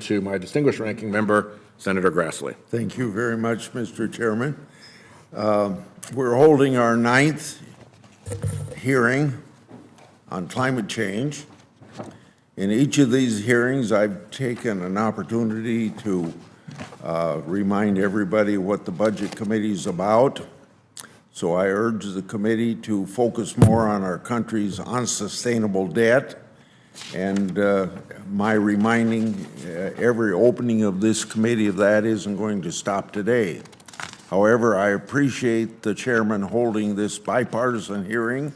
To my distinguished ranking member, Senator Grassley. Thank you very much, Mr. Chairman. We're holding our 9th hearing on climate change. In each of these hearings, I've taken an opportunity to remind everybody what the Budget Committee is about. So I urge the committee to focus more on our country's unsustainable debt. And my reminding every opening of this committee of that isn't going to stop today. However, I appreciate the chairman holding this bipartisan hearing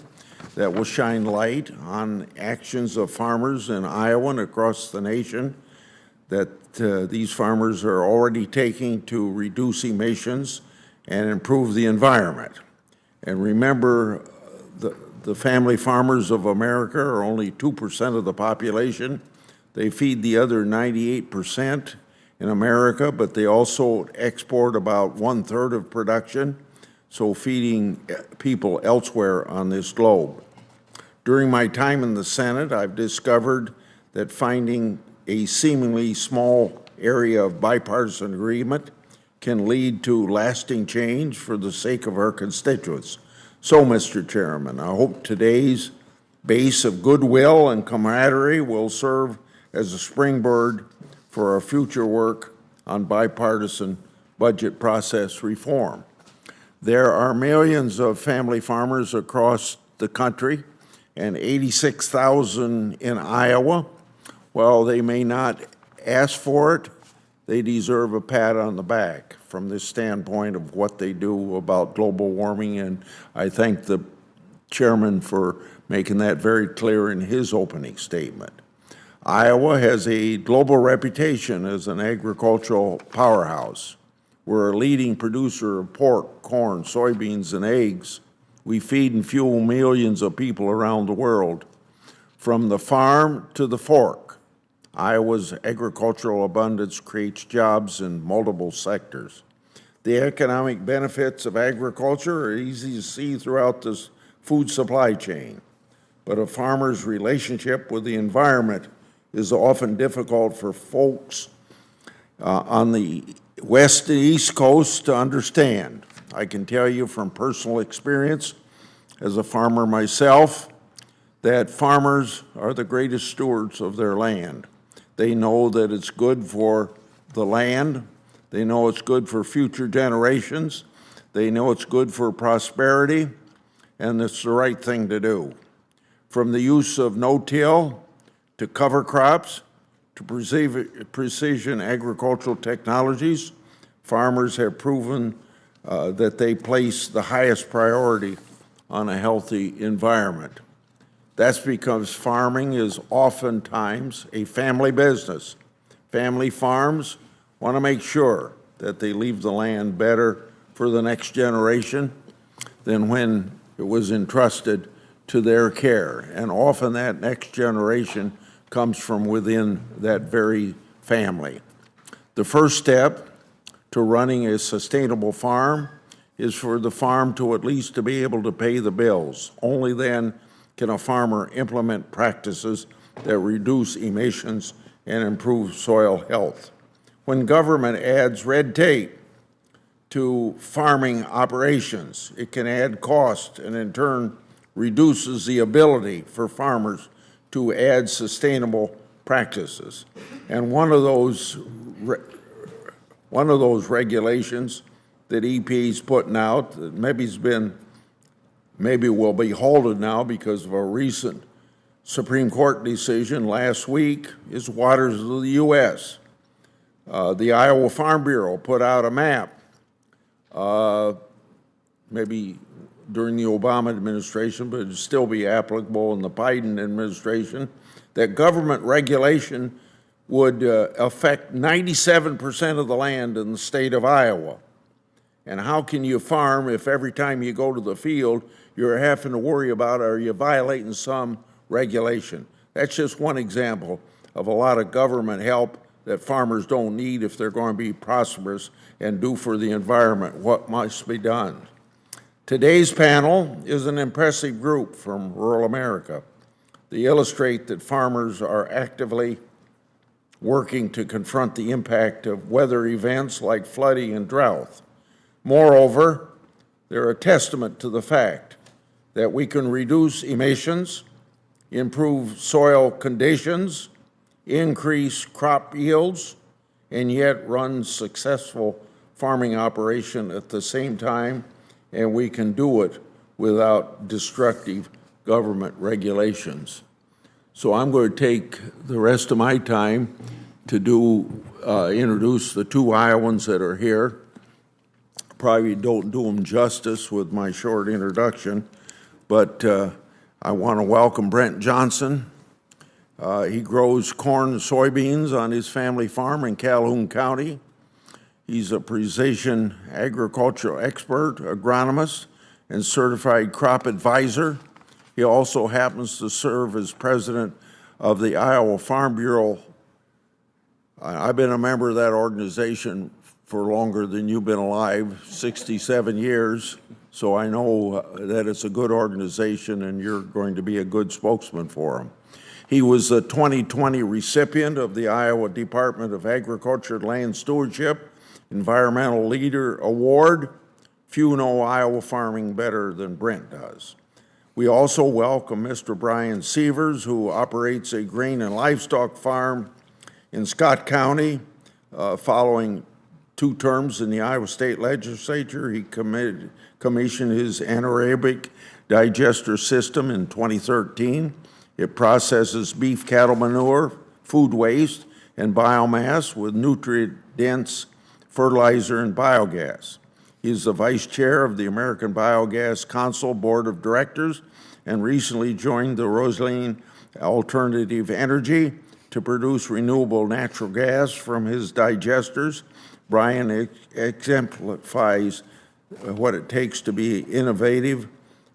that will shine light on actions of farmers in Iowa and across the nation that these farmers are already taking to reduce emissions and improve the environment. And remember, the family farmers of America are only 2% of the population. They feed the other 98% in America, but they also export about 1/3 of production, so feeding people elsewhere on this globe. During my time in the Senate, I've discovered that finding a seemingly small area of bipartisan agreement can lead to lasting change for the sake of our constituents. So, Mr. Chairman, I hope today's base of goodwill and camaraderie will serve as a springboard for our future work on bipartisan budget process reform. There are millions of family farmers across the country and 86,000 in Iowa. While they may not ask for it, they deserve a pat on the back from this standpoint of what they do about global warming, and I thank the chairman for making that very clear in his opening statement. Iowa has a global reputation as an agricultural powerhouse. We're a leading producer of pork, corn, soybeans, and eggs. We feed and fuel millions of people around the world. From the farm to the fork, Iowa's agricultural abundance creates jobs in multiple sectors. The economic benefits of agriculture are easy to see throughout this food supply chain, but a farmer's relationship with the environment is often difficult for folks on the West and East Coast to understand. I can tell you from personal experience as a farmer myself that farmers are the greatest stewards of their land. They know that it's good for the land. They know it's good for future generations. They know it's good for prosperity, and it's the right thing to do. From the use of no-till to cover crops to precision agricultural technologies, farmers have proven that they place the highest priority on a healthy environment. That's because farming is oftentimes a family business. Family farms want to make sure that they leave the land better for the next generation than when it was entrusted to their care. And often that next generation comes from within that very family. The first step to running a sustainable farm is for the farm to at least to be able to pay the bills. Only then can a farmer implement practices that reduce emissions and improve soil health. When government adds red tape to farming operations, it can add cost and in turn reduces the ability for farmers to add sustainable practices. And one of those regulations that EPA is putting out that maybe will be halted now because of a recent Supreme Court decision last week is waters of the U.S. The Iowa Farm Bureau put out a map, maybe during the Obama administration, but it'd still be applicable in the Biden administration, that government regulation would affect 97% of the land in the state of Iowa. And how can you farm if every time you go to the field, you're having to worry about are you violating some regulation? That's just one example of a lot of government help that farmers don't need if they're going to be prosperous and do for the environment what must be done. Today's panel is an impressive group from rural America. They illustrate that farmers are actively working to confront the impact of weather events like flooding and drought. Moreover, they're a testament to the fact that we can reduce emissions, improve soil conditions, increase crop yields, and yet run successful farming operation at the same time, and we can do it without destructive government regulations. So I'm going to take the rest of my time to introduce the two Iowans that are here. Probably don't do them justice with my short introduction, but I want to welcome Brent Johnson. He grows corn and soybeans on his family farm in Calhoun County. He's a precision agricultural expert, agronomist, and certified crop advisor. He also happens to serve as president of the Iowa Farm Bureau. I've been a member of that organization for longer than you've been alive, 67 years, so I know that it's a good organization and you're going to be a good spokesman for them. He was a 2020 recipient of the Iowa Department of Agriculture and Land Stewardship Environmental Leader Award. Few know Iowa farming better than Brent does. We also welcome Mr. Brian Sievers, who operates a grain and livestock farm in Scott County. Following 2 terms in the Iowa State Legislature, he commissioned his anaerobic digester system in 2013. It processes beef cattle manure, food waste, and biomass with nutrient-dense fertilizer and biogas. He is the vice chair of the American Biogas Council Board of Directors and recently joined the Rosaline Alternative Energy to produce renewable natural gas from his digesters. Brian exemplifies what it takes to be innovative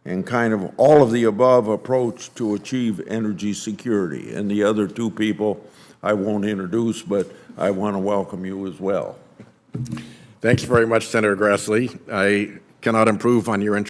and kind of all of the above approach to achieve energy security. And the other 2 people I won't introduce, but I want to welcome you as well. Thank you very much, Senator Grassley. I cannot improve on your